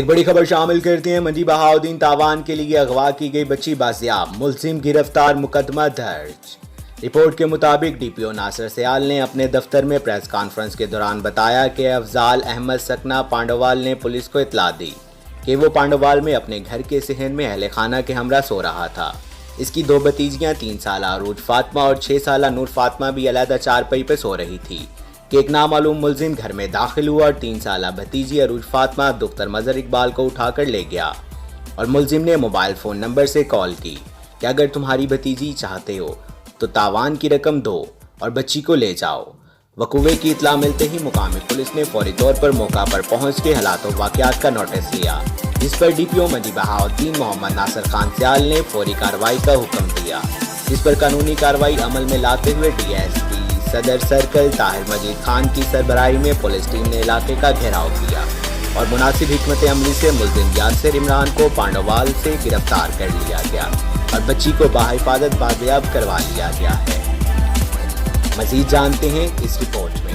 ایک بڑی خبر شامل کرتے ہیں۔ منجی بہاؤدین تاوان کے لیے اغوا کی گئی بچی بازیاب، ملزم گرفتار، مقدمہ درج۔ رپورٹ کے مطابق ڈی پی او ناصر سیال نے اپنے دفتر میں پریس کانفرنس کے دوران بتایا کہ افضال احمد سکنا پانڈوال نے پولیس کو اطلاع دی کہ وہ پانڈوال میں اپنے گھر کے صحن میں اہل خانہ کے ہمراہ سو رہا تھا۔ اس کی 2 بھتیجیاں 3 سالہ عروج فاطمہ اور 6 سالہ نور فاطمہ بھی علیحدہ چارپائی پہ سو رہی تھی کہ ایک نامعلوم ملزم گھر میں داخل ہوا اور 3 سالہ بھتیجی عروج فاطمہ دختر مظہر اقبال کو اٹھا کر لے گیا، اور ملزم نے موبائل فون نمبر سے کال کی کہ اگر تمہاری بھتیجی چاہتے ہو تو تاوان کی رقم دو اور بچی کو لے جاؤ۔ وقوعے کی اطلاع ملتے ہی مقامی پولیس نے فوری طور پر موقع پر پہنچ کے حالات و واقعات کا نوٹس لیا، جس پر ڈی پی او منجی بہاؤدین محمد ناصر خان سیال نے فوری کارروائی کا حکم دیا، جس پر قانونی کارروائی عمل میں لاتے ہوئے ڈی ایس پی صدر سرکل طاہر مجید خان کی سربراہی میں پولیس ٹیم نے علاقے کا گھیراؤ کیا اور مناسب حکمت عملی سے ملزم یاسر عمران کو پانڈوال سے گرفتار کر لیا گیا اور بچی کو بحفاظت بازیاب کروا لیا گیا ہے۔ مزید جانتے ہیں اس رپورٹ میں۔